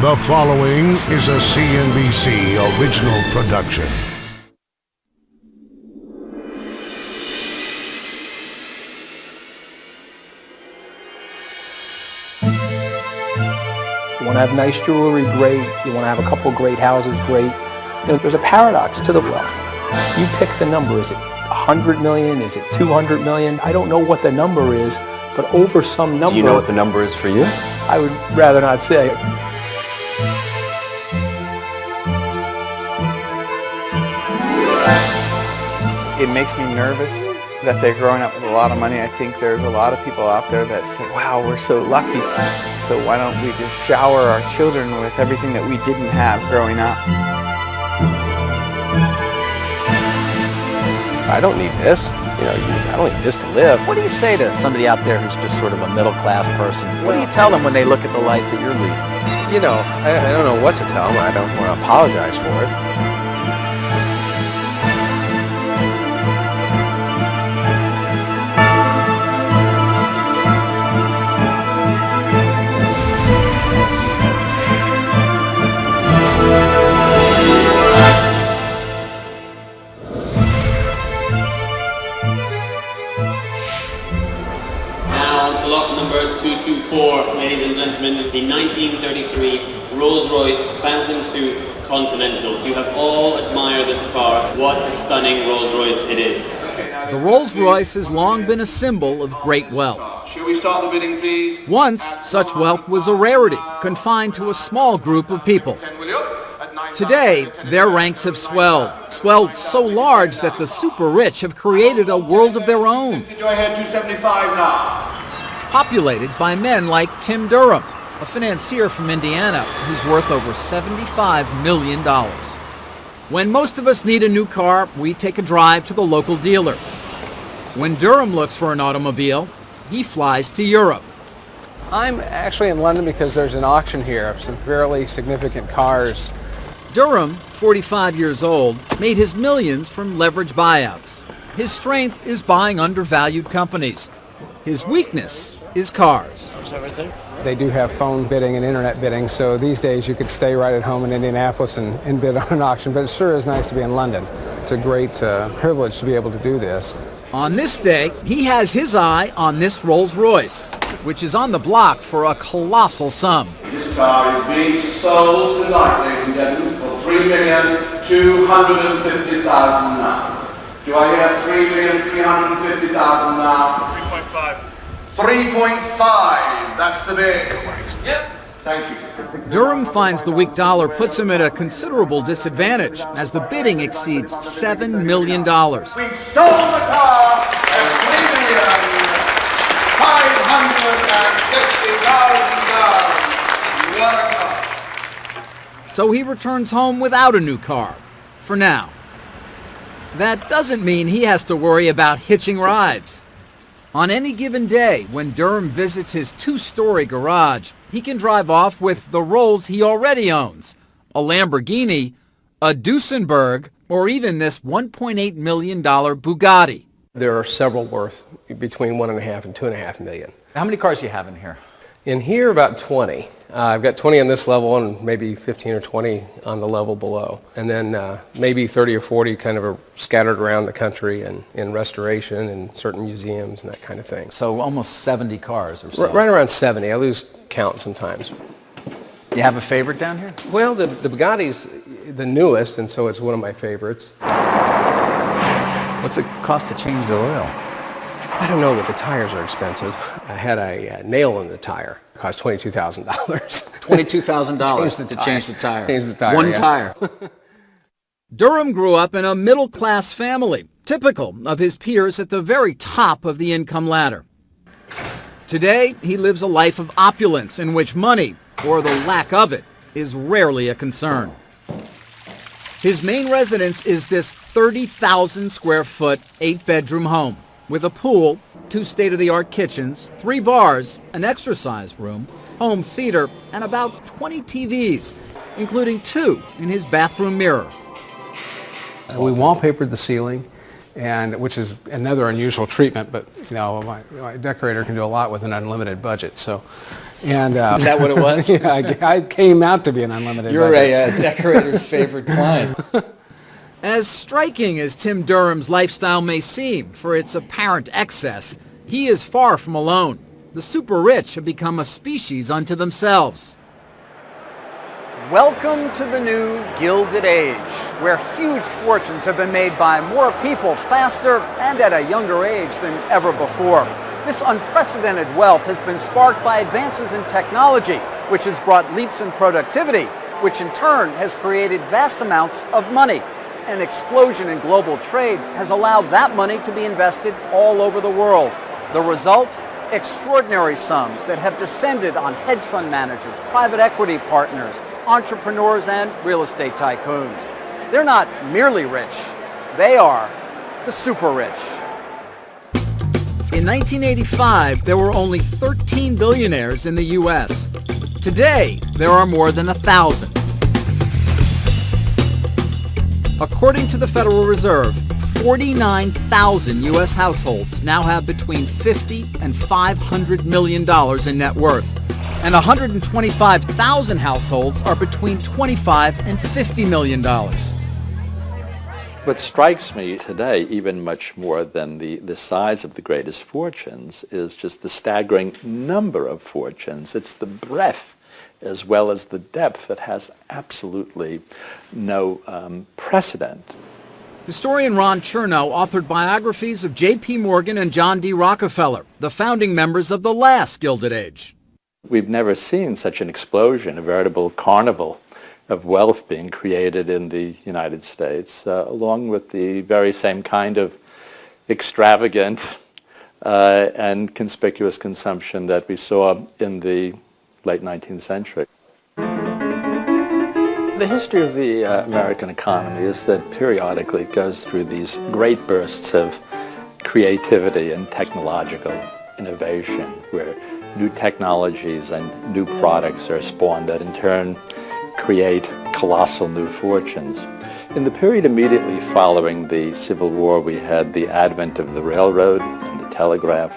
The following is a CNBC original production. You want to have nice jewelry, great. You want to have a couple great houses, great. You know, there's a paradox to the wealth. You pick the number. Is it 100 million? Is it 200 million? I don't know what the number is, but over some number... Do you know what the number is for you? I would rather not say it. It makes me nervous that they're growing up with a lot of money. I think there's a lot of people out there that say, wow, we're so lucky. So why don't we just shower our children with everything that we didn't have growing up? I don't need this. I don't need this to live. What do you say to somebody out there who's just sort of a middle-class person? What do you tell them when they look at the life that you're leading? I don't know what to tell them. I don't want to apologize for it. Lot number 224, ladies and gentlemen, the 1933 Rolls-Royce Phantom II Continental. You have all admired this car. What a stunning Rolls-Royce it is. The Rolls-Royce has long been a symbol of great wealth. Shall we start the bidding, please? Once, such wealth was a rarity, confined to a small group of people. Today, their ranks have swelled so large that the super rich have created a world of their own. Go ahead, 275 now. Populated by men like Tim Durham, a financier from Indiana who's worth over $75 million. When most of us need a new car, we take a drive to the local dealer. When Durham looks for an automobile, he flies to Europe. I'm actually in London because there's an auction here of some fairly significant cars. Durham, 45 years old, made his millions from leverage buyouts. His strength is buying undervalued companies. His weakness is cars. They do have phone bidding and internet bidding, so these days you could stay right at home in Indianapolis and bid on an auction, but it sure is nice to be in London. It's a great privilege to be able to do this. On this day, he has his eye on this Rolls-Royce, which is on the block for a colossal sum. This car is being sold tonight, ladies and gentlemen, for $3,250,000 now. Do I hear $3,350,000 now? 3.5, that's the bid. Yep. Thank you. Durham finds the weak dollar puts him at a considerable disadvantage as the bidding exceeds $7 million. We sold the car at $3,550,000. What a car. So he returns home without a new car, for now. That doesn't mean he has to worry about hitching rides. On any given day, when Durham visits his two-story garage, he can drive off with the Rolls he already owns, a Lamborghini, a Duesenberg, or even this $1.8 million Bugatti. There are several worth between $1.5 and $2.5 million. How many cars do you have in here? In here, about 20. I've got 20 on this level and maybe 15 or 20 on the level below. And then maybe 30 or 40 kind of scattered around the country and in restoration and certain museums and that kind of thing. So almost 70 cars or so. Right around 70. I lose count sometimes. You have a favorite down here? Well, the Bugatti's the newest, and so it's one of my favorites. What's it cost to change the oil? I don't know, but the tires are expensive. I had a nail in the tire. It cost $22,000. $22,000 to change the tire. Change the tire. One yeah. tire. Durham grew up in a middle-class family, typical of his peers at the very top of the income ladder. Today, he lives a life of opulence in which money, or the lack of it, is rarely a concern. His main residence is this 30,000 square foot, 8-bedroom home with a pool, 2 state-of-the-art kitchens, 3 bars, an exercise room, home theater, and about 20 TVs, including 2 in his bathroom mirror. We wallpapered the ceiling, which is another unusual treatment, but my decorator can do a lot with an unlimited budget. So And Is that what it was? yeah, I came out to be an unlimited You're budget. a decorator's favorite client. As striking as Tim Durham's lifestyle may seem for its apparent excess, he is far from alone. The super rich have become a species unto themselves. Welcome to the new Gilded Age, where huge fortunes have been made by more people faster and at a younger age than ever before. This unprecedented wealth has been sparked by advances in technology, which has brought leaps in productivity, which in turn has created vast amounts of money. An explosion in global trade has allowed that money to be invested all over the world. The result? Extraordinary sums that have descended on hedge fund managers, private equity partners, entrepreneurs, and real estate tycoons. They're not merely rich, they are the super rich. In 1985, there were only 13 billionaires in the U.S. Today, there are more than 1,000. According to the Federal Reserve, 49,000 U.S. households now have between $50 and $500 million in net worth, and 125,000 households are between $25 and $50 million. What strikes me today, even much more than the size of the greatest fortunes, is just the staggering number of fortunes. It's the breadth as well as the depth that has absolutely no precedent. Historian Ron Chernow authored biographies of J.P. Morgan and John D. Rockefeller, the founding members of the last Gilded Age. We've never seen such an explosion, a veritable carnival of wealth being created in the United States, along with the very same kind of extravagant and conspicuous consumption that we saw in the late 19th century. The history of the American economy is that periodically it goes through these great bursts of creativity and technological innovation, where new technologies and new products are spawned that in turn create colossal new fortunes. In the period immediately following the Civil War, we had the advent of the railroad and the telegraph,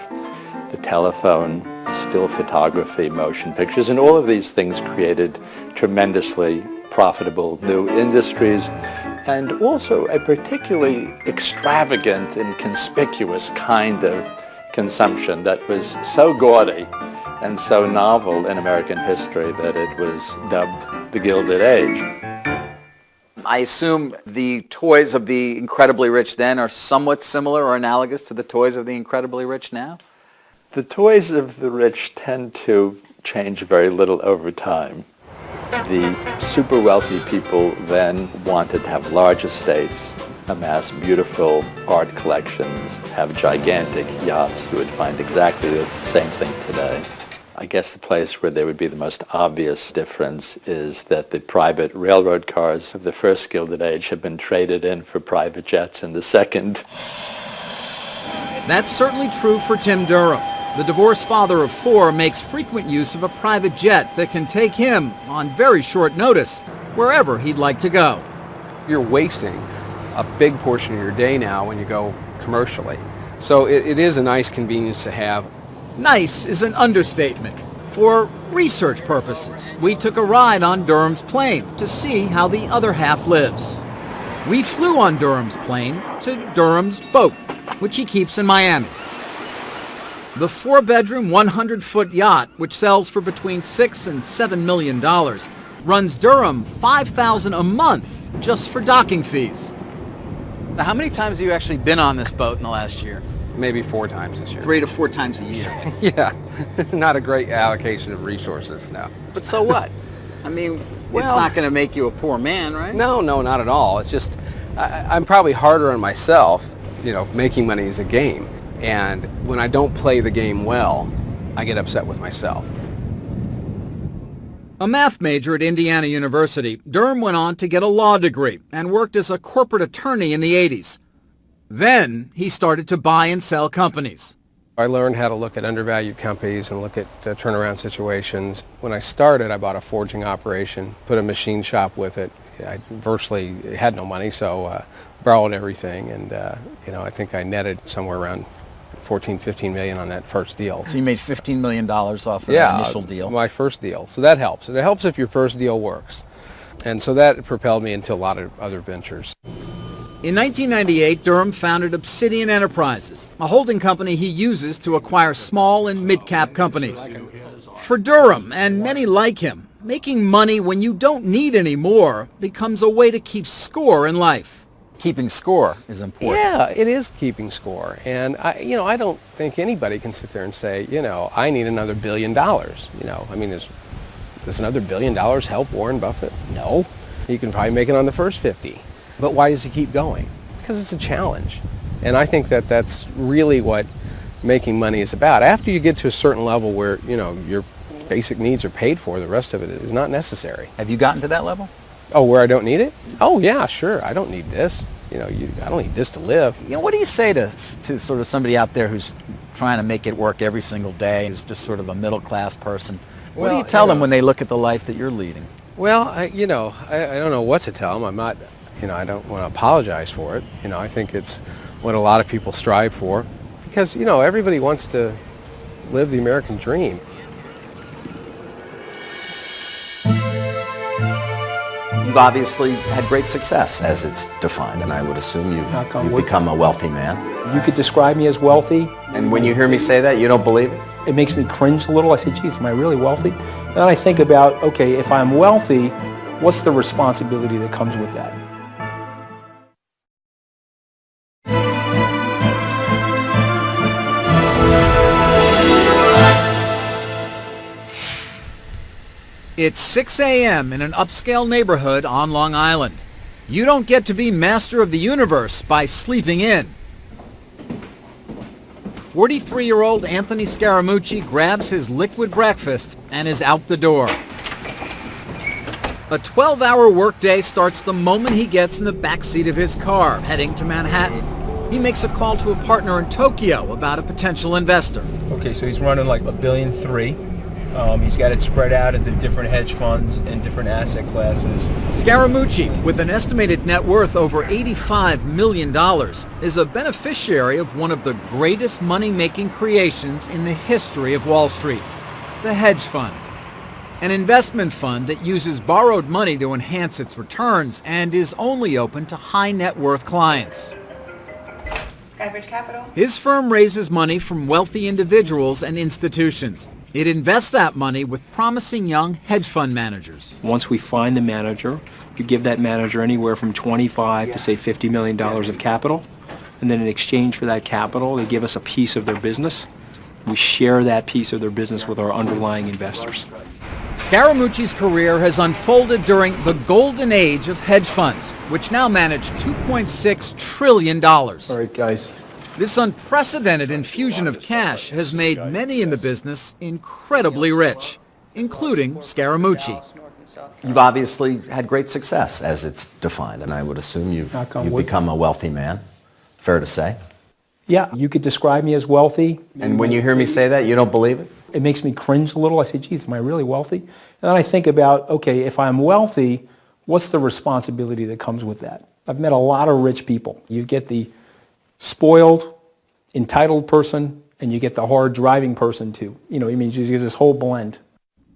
the telephone, still photography, motion pictures, and all of these things created tremendously profitable new industries, and also a particularly extravagant and conspicuous kind of consumption that was so gaudy and so novel in American history that it was dubbed the Gilded Age. I assume the toys of the incredibly rich then are somewhat similar or analogous to the toys of the incredibly rich now? The toys of the rich tend to change very little over time. The super wealthy people then wanted to have large estates, amass beautiful art collections, have gigantic yachts. You would find exactly the same thing today. I guess the place where there would be the most obvious difference is that the private railroad cars of the first Gilded Age have been traded in for private jets in the second. That's certainly true for Tim Durham. The divorced father of 4 makes frequent use of a private jet that can take him, on very short notice, wherever he'd like to go. You're wasting a big portion of your day now when you go commercially. So it is a nice convenience to have. Nice is an understatement. For research purposes, we took a ride on Durham's plane to see how the other half lives. We flew on Durham's plane to Durham's boat, which he keeps in Miami. The 4-bedroom, 100-foot yacht, which sells for between $6 and $7 million, runs Durham $5,000 a month just for docking fees. Now, how many times have you actually been on this boat in the last year? Maybe 4 times this year. 3 to 4 times a year. Yeah, not a great allocation of resources, no. But so what? I mean, it's not going to make you a poor man, right? No, not at all. It's just, I'm probably harder on myself. You know, making money is a game. And when I don't play the game well, I get upset with myself. A math major at Indiana University, Durham went on to get a law degree and worked as a corporate attorney in the 80s. Then he started to buy and sell companies. I learned how to look at undervalued companies and look at turnaround situations. When I started, I bought a forging operation, put a machine shop with it. I virtually had no money, so borrowed everything, and I think I netted somewhere around $15 million on that first deal. So you made $15 million off of the initial deal. My first deal. So that helps. And it helps if your first deal works. And so that propelled me into a lot of other ventures. In 1998, Durham founded Obsidian Enterprises, a holding company he uses to acquire small and mid-cap companies. For Durham, and many like him, making money when you don't need any more becomes a way to keep score in life. Keeping score is important. Yeah, it is keeping score. And I don't think anybody can sit there and say, I need another $1 billion. Does another $1 billion help Warren Buffett? No. He can probably make it on the first 50. But why does he keep going? Because it's a challenge. And I think that that's really what making money is about. After you get to a certain level where, your basic needs are paid for, the rest of it is not necessary. Have you gotten to that level? Oh, where I don't need it? Oh, yeah, sure. I don't need this. I don't need this to live. What do you say to sort of somebody out there who's trying to make it work every single day, who's just sort of a middle-class person? What do you tell them when they look at the life that you're leading? Well, I don't know what to tell them. I'm not, I don't want to apologize for it. I think it's what a lot of people strive for because, everybody wants to live the American dream. You've obviously had great success as it's defined, and I would assume you've become a wealthy man. You could describe me as wealthy. And when you hear me say that, you don't believe it? It makes me cringe a little. I say, geez, am I really wealthy? And then I think about, okay, if I'm wealthy, what's the responsibility that comes with that? It's 6 a.m. in an upscale neighborhood on Long Island. You don't get to be master of the universe by sleeping in. 43-year-old Anthony Scaramucci grabs his liquid breakfast and is out the door. A 12-hour workday starts the moment he gets in the backseat of his car, heading to Manhattan. He makes a call to a partner in Tokyo about a potential investor. Okay, so he's running like $1.3 billion. He's got it spread out into different hedge funds and different asset classes. Scaramucci, with an estimated net worth over $85 million, is a beneficiary of one of the greatest money-making creations in the history of Wall Street, the hedge fund. An investment fund that uses borrowed money to enhance its returns and is only open to high-net-worth clients. Skybridge Capital. His firm raises money from wealthy individuals and institutions. It invests that money with promising young hedge fund managers. Once we find the manager, you give that manager anywhere from 25 to say $50 million of capital. And then in exchange for that capital, they give us a piece of their business. We share that piece of their business with our underlying investors. Scaramucci's career has unfolded during the golden age of hedge funds, which now manage $2.6 trillion. All right, guys. This unprecedented infusion of cash has made many in the business incredibly rich, including Scaramucci. You've obviously had great success as it's defined, and I would assume you've become a wealthy man. Fair to say? Yeah, you could describe me as wealthy. And when you hear me say that, you don't believe it? It makes me cringe a little. I say, geez, am I really wealthy? And then I think about, okay, if I'm wealthy, what's the responsibility that comes with that? I've met a lot of rich people. You get the spoiled, entitled person, and you get the hard driving person too. Just gives this whole blend.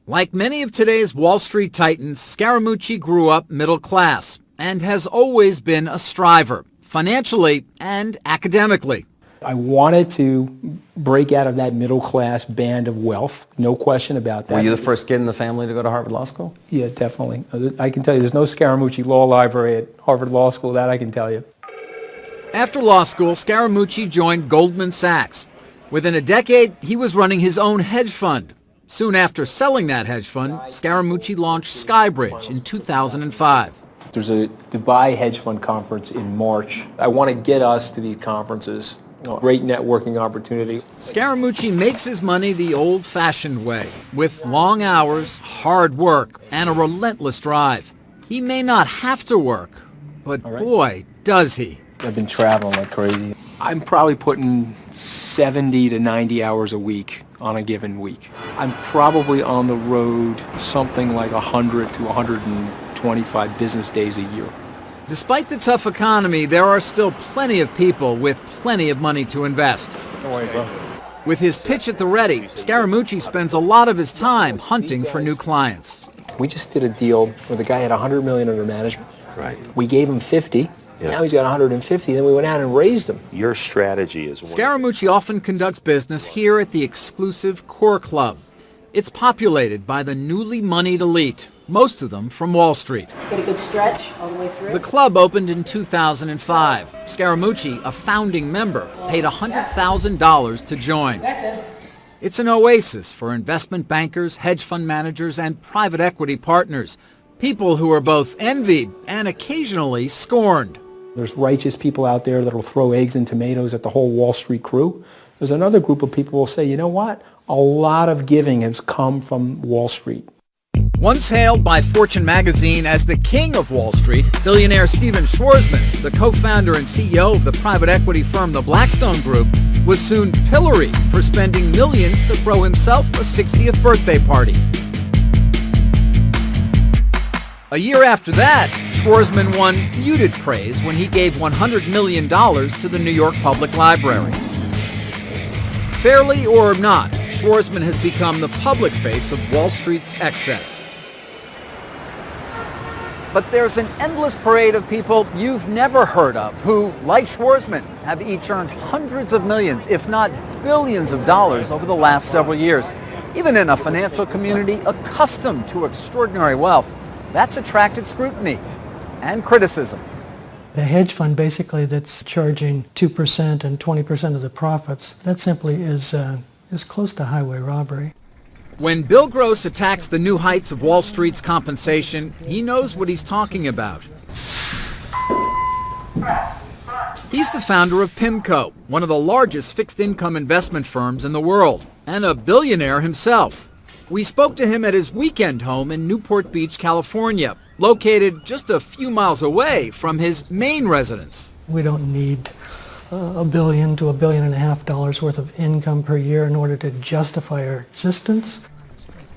Like many of today's Wall Street titans, Scaramucci grew up middle class and has always been a striver, financially and academically. I wanted to break out of that middle class band of wealth, no question about that. Were you the first kid in the family to go to Harvard Law School? Yeah, definitely. I can tell you there's no Scaramucci Law Library at Harvard Law School, that I can tell you. After law school, Scaramucci joined Goldman Sachs. Within a decade, he was running his own hedge fund. Soon after selling that hedge fund, Scaramucci launched Skybridge in 2005. There's a Dubai hedge fund conference in March. I want to get us to these conferences. Great networking opportunity. Scaramucci makes his money the old-fashioned way, with long hours, hard work, and a relentless drive. He may not have to work, but boy, does he. I've been traveling like crazy. I'm probably putting 70 to 90 hours a week on a given week. I'm probably on the road something like 100 to 125 business days a year. Despite the tough economy, there are still plenty of people with plenty of money to invest. Don't worry, bro. With his pitch at the ready, Scaramucci spends a lot of his time hunting for new clients. We just did a deal where the guy had $100 million under management. Right. We gave him 50. Yeah. Now he's got 150. Then we went out and raised him. Your strategy is Scaramucci often conducts business here at the exclusive Core Club. It's populated by the newly moneyed elite, most of them from Wall Street. Get a good stretch all the way through. The club opened in 2005. Scaramucci, a founding member, paid $100,000 to join. That's it. It's an oasis for investment bankers, hedge fund managers, and private equity partners, people who are both envied and occasionally scorned. There's righteous people out there that'll throw eggs and tomatoes at the whole Wall Street crew. There's another group of people who will say, you know what? A lot of giving has come from Wall Street. Once hailed by Fortune magazine as the king of Wall Street, billionaire Stephen Schwarzman, the co-founder and CEO of the private equity firm the Blackstone Group, was soon pilloried for spending millions to throw himself a 60th birthday party. A year after that, Schwarzman won muted praise when he gave $100 million to the New York Public Library. Fairly or not, Schwarzman has become the public face of Wall Street's excess. But there's an endless parade of people you've never heard of who, like Schwarzman, have each earned hundreds of millions, if not billions of dollars over the last several years. Even in a financial community accustomed to extraordinary wealth, that's attracted scrutiny and criticism. A hedge fund basically that's charging 2% and 20% of the profits, that simply is close to highway robbery. When Bill Gross attacks the new heights of Wall Street's compensation, he knows what he's talking about. He's the founder of PIMCO, one of the largest fixed-income investment firms in the world, and a billionaire himself. We spoke to him at his weekend home in Newport Beach, California, located just a few miles away from his main residence. We don't need $1 billion to $1.5 billion worth of income per year in order to justify our existence.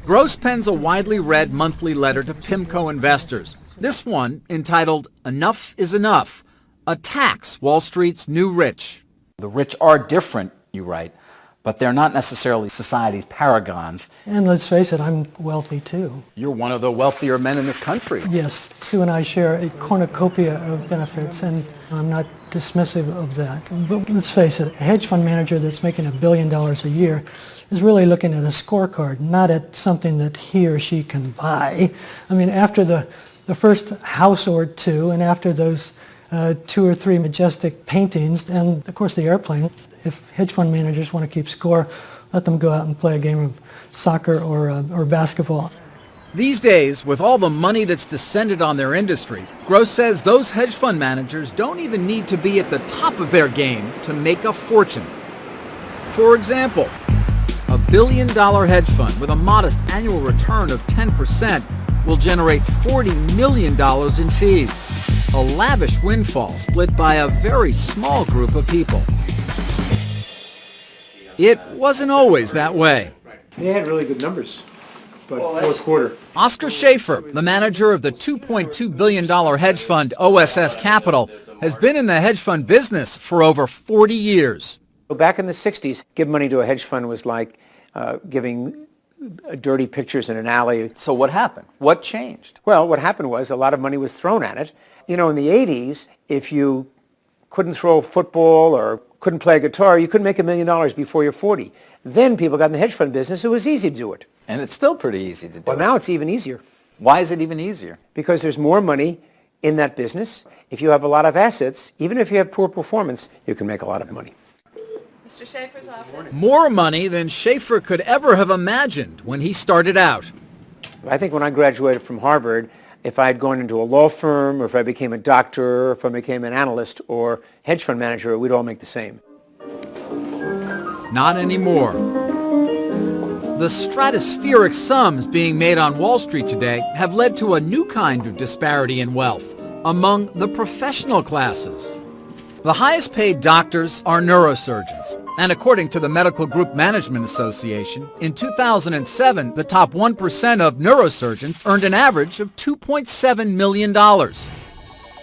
Gross pens a widely read monthly letter to PIMCO investors. This one, entitled Enough is Enough, attacks Wall Street's new rich. The rich are different, you write, but they're not necessarily society's paragons. And let's face it, I'm wealthy too. You're one of the wealthier men in this country. Yes, Sue and I share a cornucopia of benefits, and I'm not dismissive of that. But let's face it, a hedge fund manager that's making $1 billion a year is really looking at a scorecard, not at something that he or she can buy. I mean, after the first house or two, and after those 2 or 3 majestic paintings, and of course the airplane, if hedge fund managers want to keep score, let them go out and play a game of soccer or basketball. These days, with all the money that's descended on their industry, Gross says those hedge fund managers don't even need to be at the top of their game to make a fortune. For example, a $1 billion hedge fund with a modest annual return of 10% will generate $40 million in fees, a lavish windfall split by a very small group of people. It wasn't always that way. They had really good numbers, but fourth quarter. Oscar Schaefer, the manager of the $2.2 billion hedge fund OSS Capital, has been in the hedge fund business for over 40 years. Back in the 60s, give money to a hedge fund was like giving dirty pictures in an alley. So what happened? What changed? Well, what happened was a lot of money was thrown at it. You know, in the 80s, if you couldn't throw a football or couldn't play a guitar, you couldn't make $1 million before you're 40. Then people got in the hedge fund business, it was easy to do it. And it's still pretty easy to do. Well, now it's even easier. Why is it even easier? Because there's more money in that business. If you have a lot of assets, even if you have poor performance, you can make a lot of money. Mr. Schaefer's office. More money than Schaefer could ever have imagined when he started out. I think when I graduated from Harvard, if I had gone into a law firm, or if I became a doctor, or if I became an analyst or hedge fund manager, we'd all make the same. Not anymore. The stratospheric sums being made on Wall Street today have led to a new kind of disparity in wealth among the professional classes. The highest paid doctors are neurosurgeons, and according to the Medical Group Management Association, in 2007, the top 1% of neurosurgeons earned an average of $2.7 million.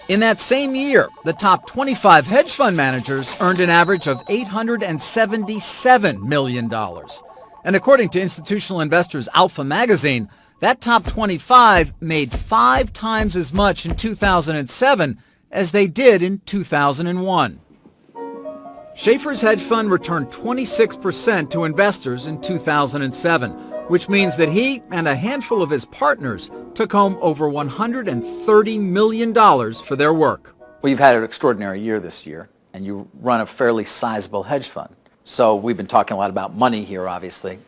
In that same year, the top 25 hedge fund managers earned an average of $877 million. And according to Institutional Investor's Alpha magazine, that top 25 made 5 times as much in 2007 as they did in 2001. Schaefer's hedge fund returned 26% to investors in 2007, which means that he and a handful of his partners took home over $130 million for their work. Well, you've had an extraordinary year this year, and you run a fairly sizable hedge fund. So we've been talking a lot about money here, obviously.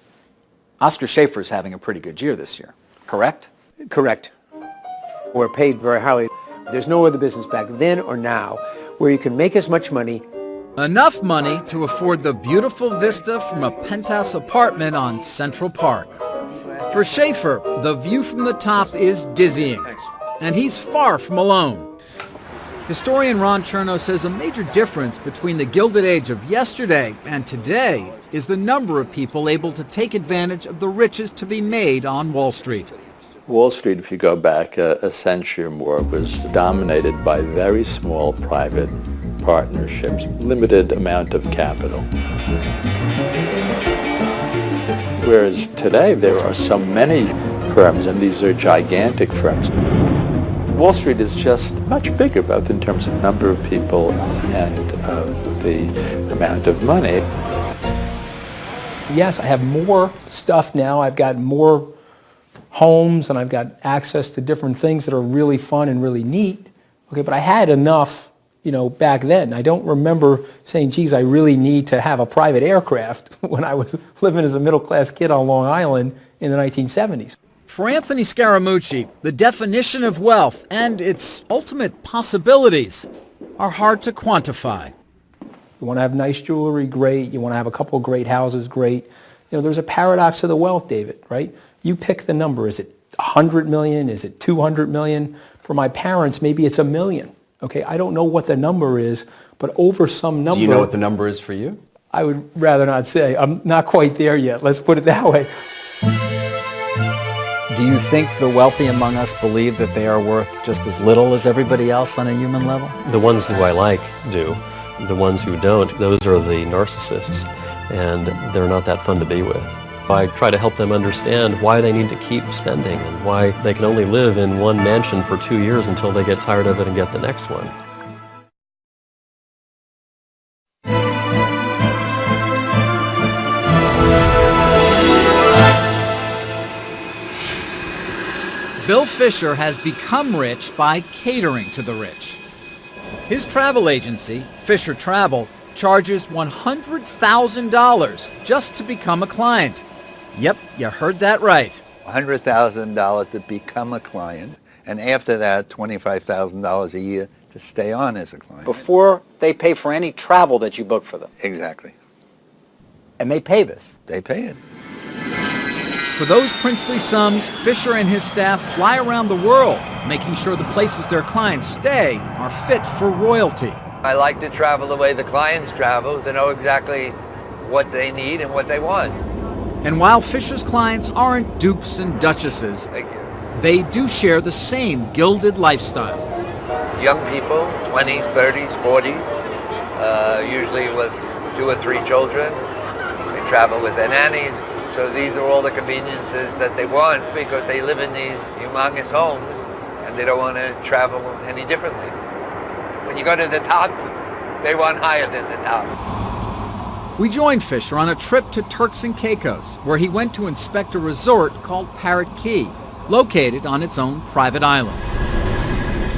Oscar Schaefer's having a pretty good year this year, correct? Correct. We're paid very highly. There's no other business back then or now where you can make as much money. Enough money to afford the beautiful vista from a penthouse apartment on Central Park. For Schaefer, the view from the top is dizzying, and he's far from alone. Historian Ron Chernow says a major difference between the Gilded Age of yesterday and today is the number of people able to take advantage of the riches to be made on Wall Street. Wall Street, if you go back a century or more, was dominated by very small private partnerships, limited amount of capital. Whereas today there are so many firms, and these are gigantic firms. Wall Street is just much bigger, both in terms of number of people and the amount of money. Yes, I have more stuff now. I've got more homes, and I've got access to different things that are really fun and really neat. Okay, but I had enough, back then. I don't remember saying, geez, I really need to have a private aircraft when I was living as a middle-class kid on Long Island in the 1970s. For Anthony Scaramucci, the definition of wealth and its ultimate possibilities are hard to quantify. You want to have nice jewelry, great. You want to have a couple of great houses, great. There's a paradox of the wealth, David, right? You pick the number. Is it 100 million? Is it 200 million? For my parents, maybe it's $1 million. Okay, I don't know what the number is, but over some number... Do you know what the number is for you? I would rather not say. I'm not quite there yet. Let's put it that way. Do you think the wealthy among us believe that they are worth just as little as everybody else on a human level? The ones who I like do. The ones who don't, those are the narcissists, and they're not that fun to be with. I try to help them understand why they need to keep spending and why they can only live in one mansion for 2 years until they get tired of it and get the next one. Bill Fisher has become rich by catering to the rich. His travel agency, Fisher Travel, charges $100,000 just to become a client. Yep, you heard that right. $100,000 to become a client, and after that, $25,000 a year to stay on as a client. Before they pay for any travel that you book for them. Exactly. And they pay this. They pay it. For those princely sums, Fisher and his staff fly around the world, making sure the places their clients stay are fit for royalty. I like to travel the way the clients travel, to know exactly what they need and what they want. And while Fisher's clients aren't dukes and duchesses, they do share the same gilded lifestyle. Young people, 20s, 30s, 40s, usually with 2 or 3 children. They travel with their nannies. So these are all the conveniences that they want because they live in these humongous homes and they don't want to travel any differently. When you go to the top, they want higher than the top. We joined Fisher on a trip to Turks and Caicos, where he went to inspect a resort called Parrot Key, located on its own private island.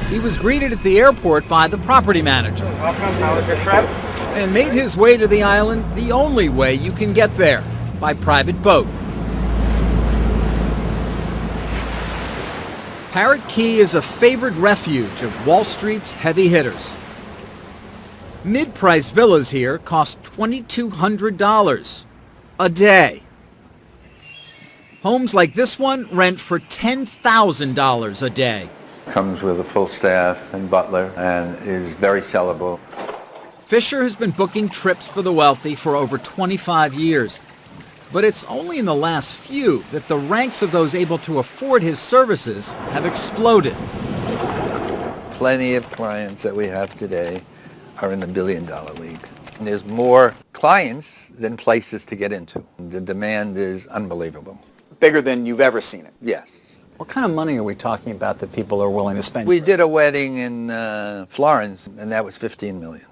He was greeted at the airport by the property manager. Welcome, how was your trip? And made his way to the island the only way you can get there, by private boat. Parrot Key is a favored refuge of Wall Street's heavy hitters. Mid-price villas here cost $2,200 a day. Homes like this one rent for $10,000 a day. Comes with a full staff and butler and is very sellable. Fisher has been booking trips for the wealthy for over 25 years. But it's only in the last few that the ranks of those able to afford his services have exploded. plenty of clients that we have today are in the billion-dollar league. And there's more clients than places to get into. The demand is unbelievable. Bigger than you've ever seen it? Yes. What kind of money are we talking about that people are willing to spend? We did a wedding in Florence, and that was $15 million.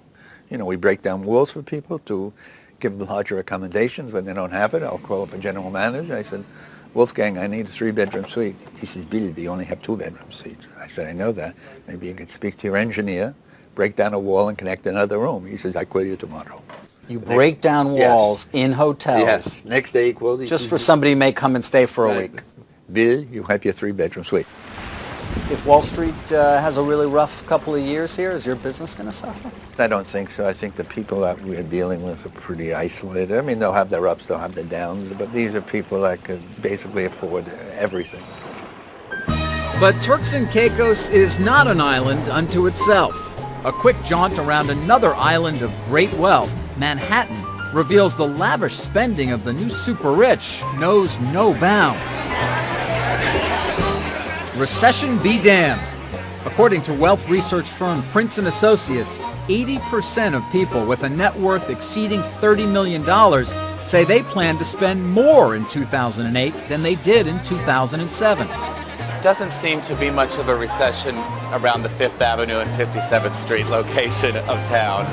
You know, we break down walls for people to give them larger accommodations. When they don't have it, I'll call up a general manager. I said, Wolfgang, I need a 3-bedroom suite. He says, Bill, we only have 2-bedroom suites. I said, I know that. Maybe you could speak to your engineer, break down a wall and connect another room. He says, I call you tomorrow. You break down walls in hotels? Yes. Next day he called. Just for somebody who may come and stay for a week? Bill, you have your 3-bedroom suite. If Wall Street has a really rough couple of years here, is your business going to suffer? I don't think so. I think the people that we're dealing with are pretty isolated. I mean, they'll have their ups, they'll have their downs, but these are people that could basically afford everything. But Turks and Caicos is not an island unto itself. A quick jaunt around another island of great wealth, Manhattan, reveals the lavish spending of the new super rich knows no bounds. Recession be damned. According to wealth research firm Prince & Associates, 80% of people with a net worth exceeding $30 million say they plan to spend more in 2008 than they did in 2007. Doesn't seem to be much of a recession around the 5th Avenue and 57th Street location of town.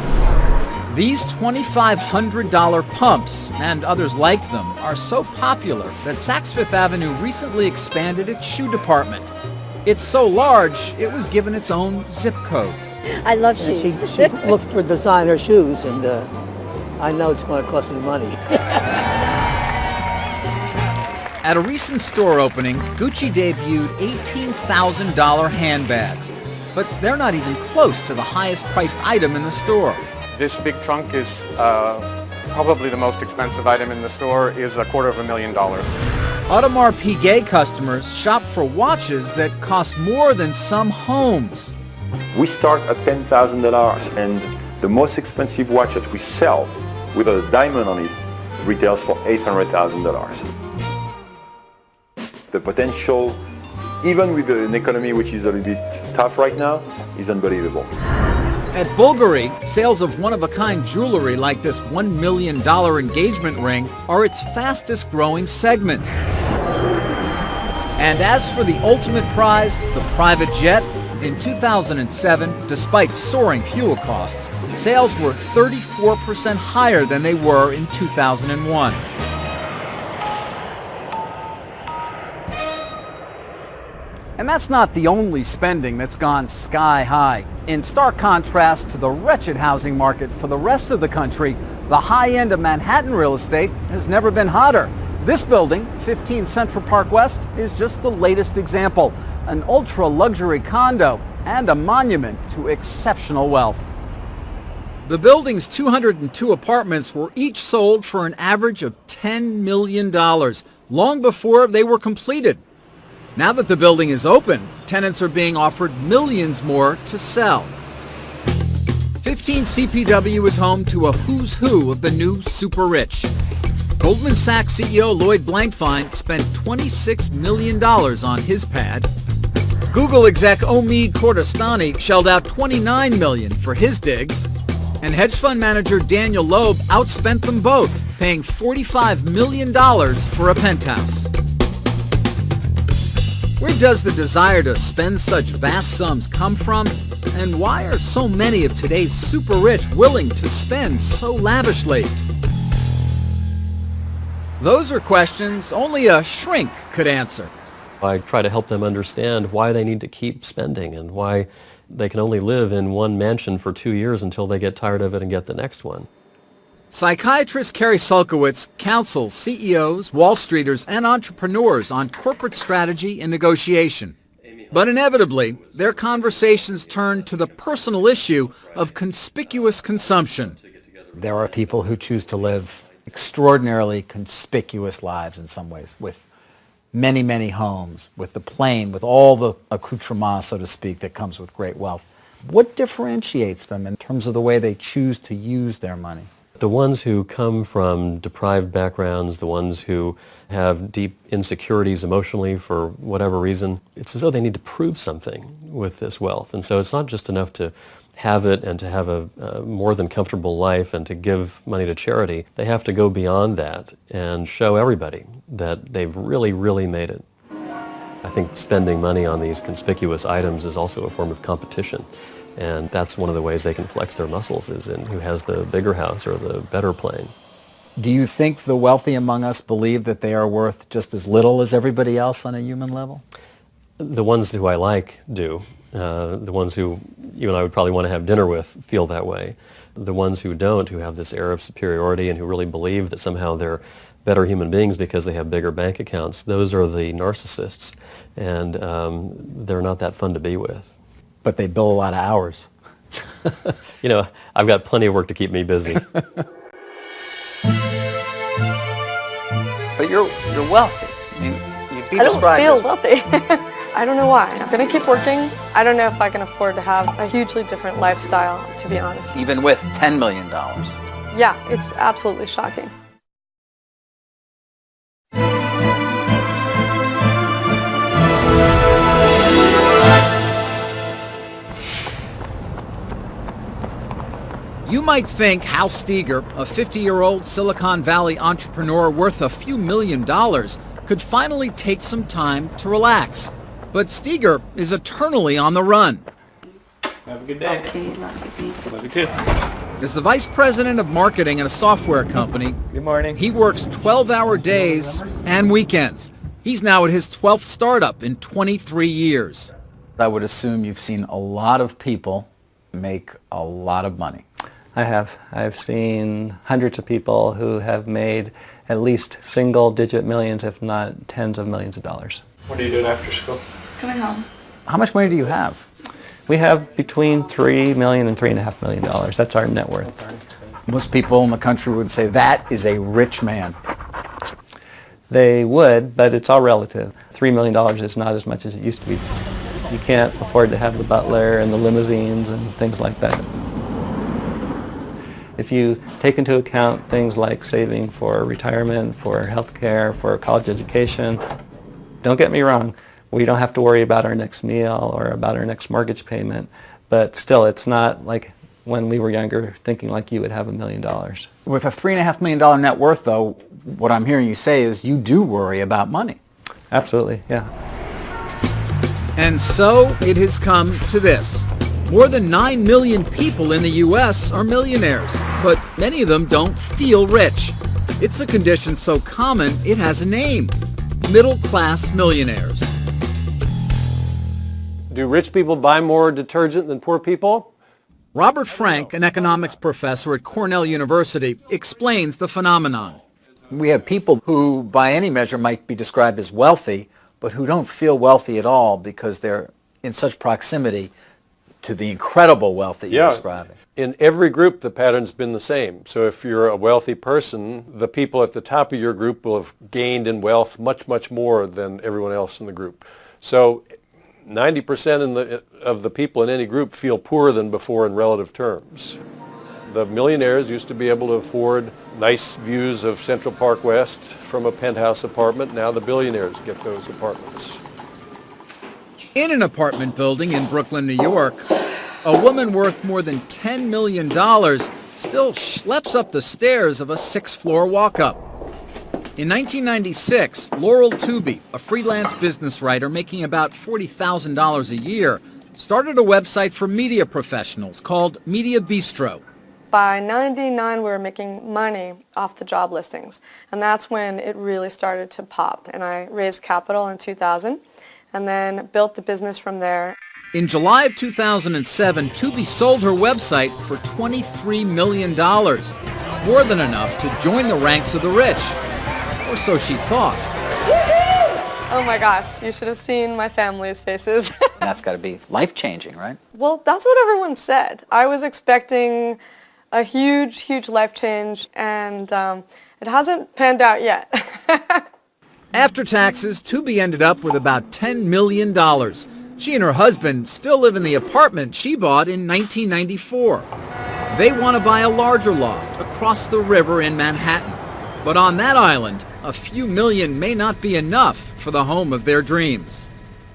These $2,500 pumps and others like them are so popular that Saks Fifth Avenue recently expanded its shoe department. It's so large, it was given its own zip code. I love shoes. She looks for designer shoes, and I know it's going to cost me money. At a recent store opening, Gucci debuted $18,000 handbags, but they're not even close to the highest priced item in the store. This big trunk is probably the most expensive item in the store, is $250,000. Audemars Piguet customers shop for watches that cost more than some homes. We start at $10,000, and the most expensive watch that we sell with a diamond on it retails for $800,000. The potential, even with an economy which is a little bit tough right now, is unbelievable. At Bulgari, sales of one-of-a-kind jewelry like this $1 million engagement ring are its fastest growing segment. And as for the ultimate prize, the private jet, in 2007, despite soaring fuel costs, sales were 34% higher than they were in 2001. And that's not the only spending that's gone sky high. In stark contrast to the wretched housing market for the rest of the country, the high end of Manhattan real estate has never been hotter. This building, 15 Central Park West, is just the latest example. An ultra-luxury condo and a monument to exceptional wealth. The building's 202 apartments were each sold for an average of $10 million, long before they were completed. Now that the building is open, tenants are being offered millions more to sell. 15 CPW is home to a who's who of the new super rich. Goldman Sachs CEO Lloyd Blankfein spent $26 million on his pad. Google exec Omid Kordestani shelled out $29 million for his digs. And hedge fund manager Daniel Loeb outspent them both, paying $45 million for a penthouse. Where does the desire to spend such vast sums come from? And why are so many of today's super rich willing to spend so lavishly? Those are questions only a shrink could answer. I try to help them understand why they need to keep spending and why they can only live in one mansion for 2 years until they get tired of it and get the next one. Psychiatrist Carrie Sulkowitz counsels CEOs, Wall Streeters, and entrepreneurs on corporate strategy and negotiation. But inevitably, their conversations turn to the personal issue of conspicuous consumption. There are people who choose to live extraordinarily conspicuous lives in some ways, with many, many homes, with the plane, with all the accoutrements, so to speak, that comes with great wealth. What differentiates them in terms of the way they choose to use their money? The ones who come from deprived backgrounds, the ones who have deep insecurities emotionally for whatever reason, it's as though they need to prove something with this wealth. And so it's not just enough to have it and to have a more than comfortable life and to give money to charity. They have to go beyond that and show everybody that they've really, really made it. I think spending money on these conspicuous items is also a form of competition. And that's one of the ways they can flex their muscles, is in who has the bigger house or the better plane. Do you think the wealthy among us believe that they are worth just as little as everybody else on a human level? The ones who I like do. The ones who you and I would probably want to have dinner with feel that way. The ones who don't, who have this air of superiority and who really believe that somehow they're better human beings because they have bigger bank accounts, those are the narcissists. And they're not that fun to be with. But they bill a lot of hours. You know, I've got plenty of work to keep me busy. But you're wealthy. I mean, you'd be I don't described feel as wealthy. I don't know why. I'm going to keep working. I don't know if I can afford to have a hugely different lifestyle, to be honest. even with $10 million. Yeah, it's absolutely shocking. You might think Hal Steger, a 50-year-old Silicon Valley entrepreneur worth a few $1 million, could finally take some time to relax. But Steger is eternally on the run. Have a good day. Love you too. As the vice president of marketing at a software company, Good morning. he works 12-hour days and weekends. He's now at his 12th startup in 23 years. I would assume you've seen a lot of people make a lot of money. I have. I've seen hundreds of people who have made at least single-digit millions, if not tens of millions of dollars. What are you doing after school? Coming home. How much money do you have? We have between $3 million and $3.5 million. That's our net worth. Most people in the country would say that is a rich man. They would, but it's all relative. $3 million is not as much as it used to be. You can't afford to have the butler and the limousines and things like that. If you take into account things like saving for retirement, for health care, for college education, don't get me wrong, we don't have to worry about our next meal or about our next mortgage payment, but still it's not like when we were younger thinking like you would have $1 million. With a $3.5 million net worth, though, what I'm hearing you say is you do worry about money. Absolutely, yeah. And so it has come to this. More than 9 million people in the U.S. are millionaires, but many of them don't feel rich. It's a condition so common it has a name: middle-class millionaires. Do rich people buy more detergent than poor people? Robert Frank, an economics professor at Cornell University, explains the phenomenon. We have people who, by any measure, might be described as wealthy, but who don't feel wealthy at all because they're in such proximity to the incredible wealth that you're describing. In every group, the pattern's been the same. So if you're a wealthy person, the people at the top of your group will have gained in wealth much, much more than everyone else in the group. So 90% of the people in any group feel poorer than before in relative terms. The millionaires used to be able to afford nice views of Central Park West from a penthouse apartment. Now the billionaires get those apartments. In an apartment building in Brooklyn, New York, a woman worth more than $10 million still schleps up the stairs of a 6th-floor walk-up. In 1996, Laurel Tooby, a freelance business writer making about $40,000 a year, started a website for media professionals called Media Bistro. By 99, we were making money off the job listings, and that's when it really started to pop. And I raised capital in 2000, and then built the business from there. In July of 2007, Tooby sold her website for $23 million, more than enough to join the ranks of the rich. Or so she thought. Oh my gosh, you should have seen my family's faces. That's got to be life-changing, right? Well, that's what everyone said. I was expecting a huge, huge life change, and it hasn't panned out yet. After taxes, Tooby ended up with about $10 million. She and her husband still live in the apartment she bought in 1994. They want to buy a larger loft across the river in Manhattan. But on that island, a few million may not be enough for the home of their dreams.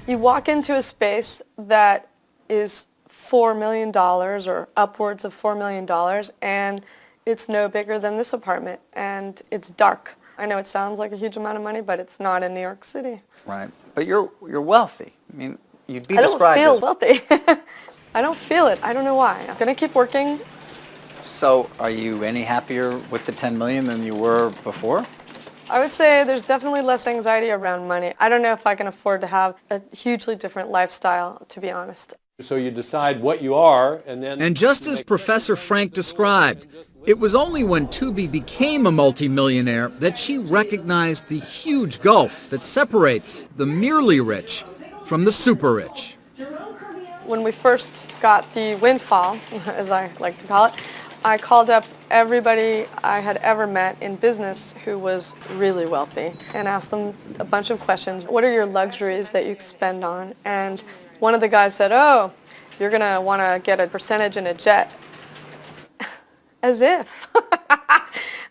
You walk into a space that is $4 million or upwards of $4 million, and it's no bigger than this apartment, and it's dark. I know it sounds like a huge amount of money, but it's not in New York City. Right. But you're wealthy. I mean, you'd be I don't described feel as wealthy. I don't feel it. I don't know why. I'm going to keep working. So are you any happier with the 10 million than you were before? I would say there's definitely less anxiety around money. I don't know if I can afford to have a hugely different lifestyle, to be honest. So you decide what you are, and then... And just as Professor Frank described, it was only when Tubi became a multimillionaire that she recognized the huge gulf that separates the merely rich from the super rich. When we first got the windfall, as I like to call it, I called up everybody I had ever met in business who was really wealthy and asked them a bunch of questions. What are your luxuries that you spend on? And one of the guys said, oh, you're going to want to get a percentage in a jet. As if.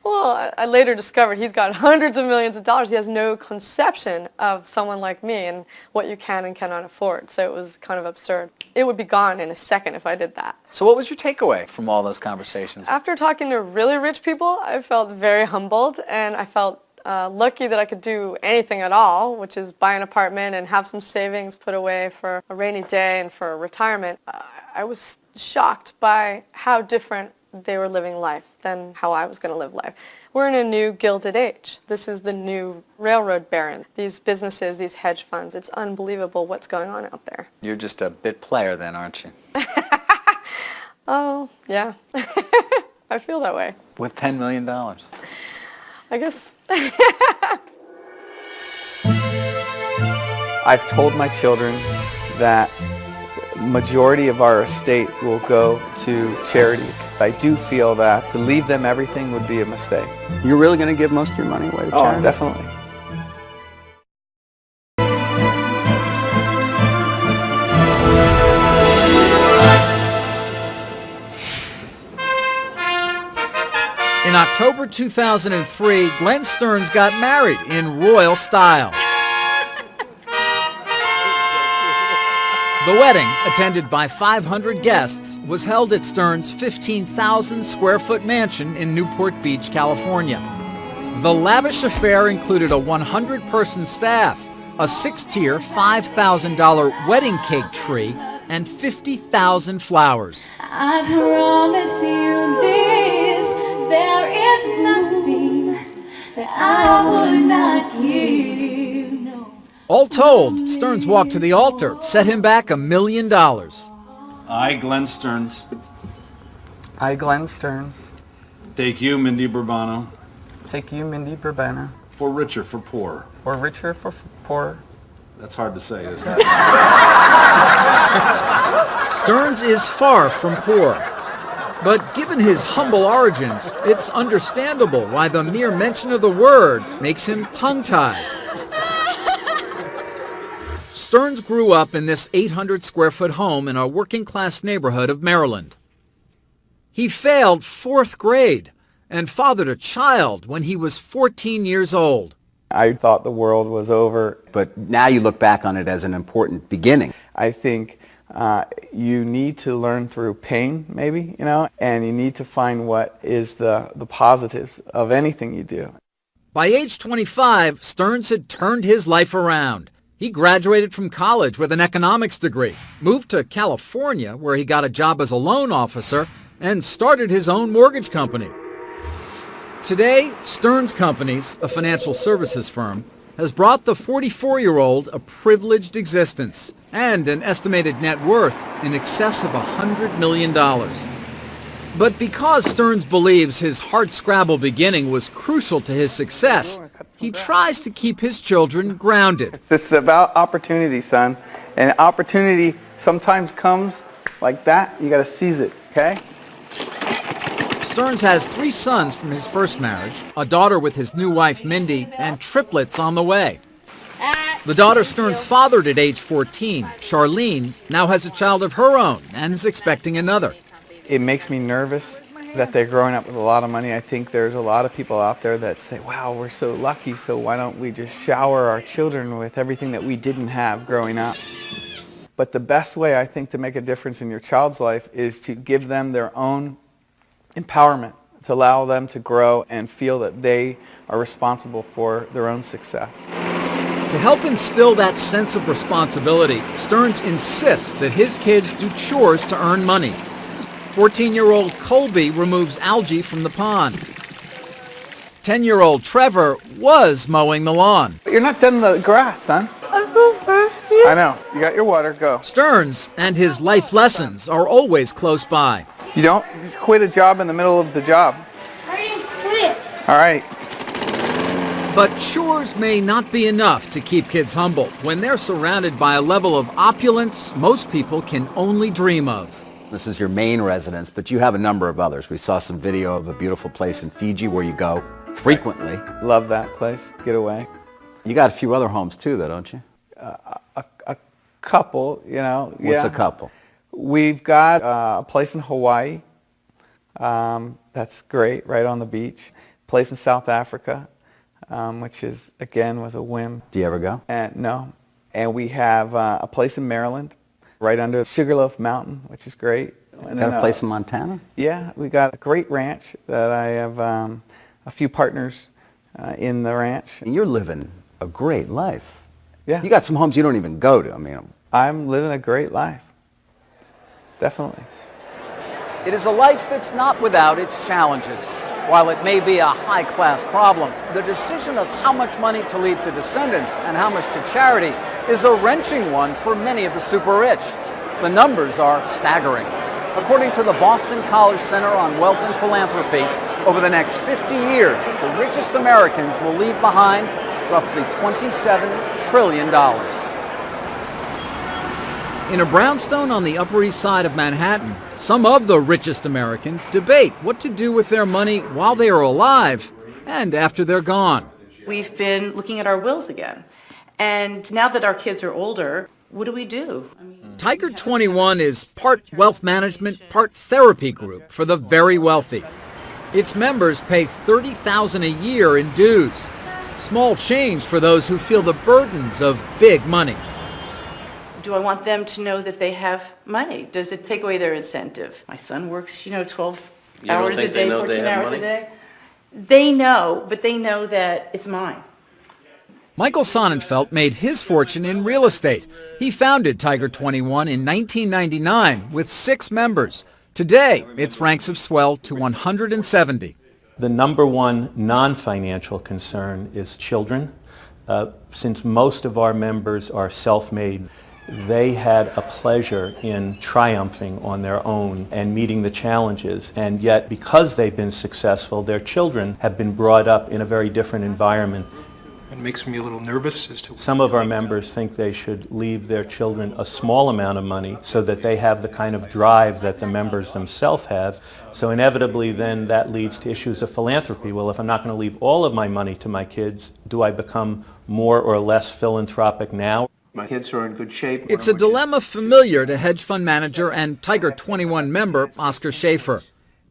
Well, I later discovered he's got hundreds of millions of dollars. He has no conception of someone like me and what you can and cannot afford. So it was kind of absurd. It would be gone in a second if I did that. So what was your takeaway from all those conversations? After talking to really rich people, I felt very humbled, and I felt lucky that I could do anything at all, which is buy an apartment and have some savings put away for a rainy day and for retirement. I was shocked by how different they were living life than how I was going to live life. We're in a new Gilded Age. This is the new railroad baron. These businesses, these hedge funds, it's unbelievable what's going on out there. You're just a bit player then, aren't you? Oh, yeah. I feel that way. With $10 million. I guess. I've told my children that majority of our estate will go to charity. I do feel that to leave them everything would be a mistake. You're really going to give most of your money away to charity? Oh, definitely. In October 2003, Glenn Stearns got married in royal style. The wedding, attended by 500 guests, was held at Stearns' 15,000 square foot mansion in Newport Beach, California. The lavish affair included a 100-person staff, a 6-tier $5,000 wedding cake tree, and 50,000 flowers. I promise you this, there is nothing that I would not give. All told, Stearns walked to the altar, set him back $1 million. I, Glenn Stearns. I, Glenn Stearns. Take you, Mindy Burbano. Take you, Mindy Burbano. For richer, for poor. For richer, for poor. That's hard to say, isn't it? Stearns is far from poor. But given his humble origins, it's understandable why the mere mention of the word makes him tongue-tied. Stearns grew up in this 800-square-foot home in a working-class neighborhood of Maryland. He failed 4th grade and fathered a child when he was 14 years old. I thought the world was over. But now you look back on it as an important beginning. I think you need to learn through pain, maybe, and you need to find what is the positives of anything you do. By age 25, Stearns had turned his life around. He graduated from college with an economics degree, moved to California where he got a job as a loan officer, and started his own mortgage company. Today, Stearns Companies, a financial services firm, has brought the 44-year-old a privileged existence and an estimated net worth in excess of $100 million. But because Stearns believes his hardscrabble beginning was crucial to his success, he tries to keep his children grounded. It's about opportunity, son. And opportunity sometimes comes like that. You got to seize it, okay? Stearns has 3 sons from his first marriage, a daughter with his new wife Mindy, and triplets on the way. The daughter Stearns fathered at age 14, Charlene, now has a child of her own and is expecting another. It makes me nervous that they're growing up with a lot of money. I think there's a lot of people out there that say, wow, we're so lucky, so why don't we just shower our children with everything that we didn't have growing up? But the best way, I think, to make a difference in your child's life is to give them their own empowerment, to allow them to grow and feel that they are responsible for their own success. To help instill that sense of responsibility, Stearns insists that his kids do chores to earn money. 14-year-old Colby removes algae from the pond. 10-year-old Trevor was mowing the lawn. But you're not done the grass, son. I know. You got your water. Go. Stearns and his life lessons are always close by. You don't just quit a job in the middle of the job. I didn't quit. All right. But chores may not be enough to keep kids humble when they're surrounded by a level of opulence most people can only dream of. This is your main residence, but you have a number of others. We saw some video of a beautiful place in Fiji where you go frequently. Love that place. Get away. You got a few other homes too, though, don't you? A couple, you know. What's a couple? We've got a place in Hawaii. That's great, right on the beach. Place in South Africa, which is, again, was a whim. Do you ever go? No. And we have a place in Maryland, right under Sugarloaf Mountain, which is great. And got a place in Montana? Yeah, we got a great ranch that I have a few partners in the ranch. And you're living a great life. Yeah. You got some homes you don't even go to. I mean, I'm living a great life. Definitely. It is a life that's not without its challenges. While it may be a high-class problem, the decision of how much money to leave to descendants and how much to charity is a wrenching one for many of the super-rich. The numbers are staggering. According to the Boston College Center on Wealth and Philanthropy, over the next 50 years, the richest Americans will leave behind roughly $27 trillion. In a brownstone on the Upper East Side of Manhattan, some of the richest Americans debate what to do with their money while they are alive and after they're gone. We've been looking at our wills again. And now that our kids are older, what do we do? Tiger 21 is part wealth management, part therapy group for the very wealthy. Its members pay $30,000 a year in dues. Small change for those who feel the burdens of big money. Do I want them to know that they have money? Does it take away their incentive? My son works, 12 hours a day, 14 hours a day. They know, but they know that it's mine. Michael Sonnenfeld made his fortune in real estate. He founded Tiger 21 in 1999 with 6 members. Today, its ranks have swelled to 170. The number one non-financial concern is children. Since most of our members are self-made, they had a pleasure in triumphing on their own and meeting the challenges. And yet, because they've been successful, their children have been brought up in a very different environment. It makes me a little nervous as to... Some of our members think they should leave their children a small amount of money so that they have the kind of drive that the members themselves have. So inevitably then that leads to issues of philanthropy. Well, if I'm not going to leave all of my money to my kids, do I become more or less philanthropic now? My kids are in good shape. It's a dilemma familiar to hedge fund manager and Tiger 21 member Oscar Schaefer.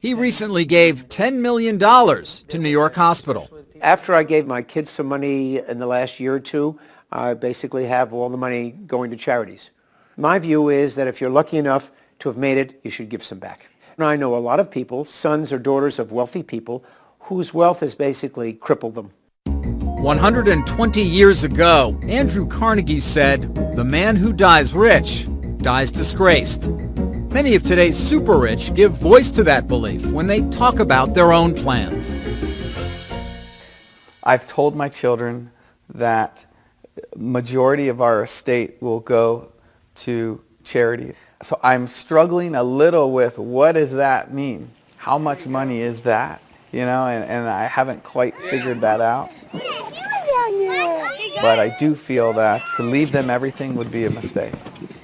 He recently gave $10 million to New York Hospital. After I gave my kids some money in the last year or two, I basically have all the money going to charities. My view is that if you're lucky enough to have made it, you should give some back. And I know a lot of people, sons or daughters of wealthy people, whose wealth has basically crippled them. 120 years ago, Andrew Carnegie said, "The man who dies rich dies disgraced." Many of today's super rich give voice to that belief when they talk about their own plans. I've told my children that majority of our estate will go to charity. So I'm struggling a little with what does that mean? How much money is that? And I haven't quite figured that out. But I do feel that to leave them everything would be a mistake.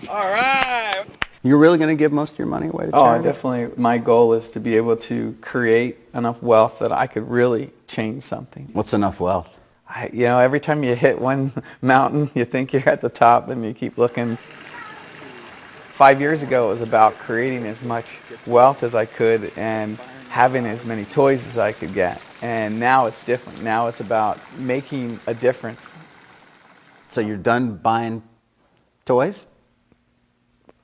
All right. You're really going to give most of your money away to Oh, charity? definitely. My goal is to be able to create enough wealth that I could really change something. What's enough wealth? Every time you hit one mountain, you think you're at the top and you keep looking. 5 years ago, it was about creating as much wealth as I could and having as many toys as I could get. And now it's different. Now it's about making a difference. So you're done buying toys?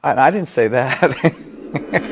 I didn't say that.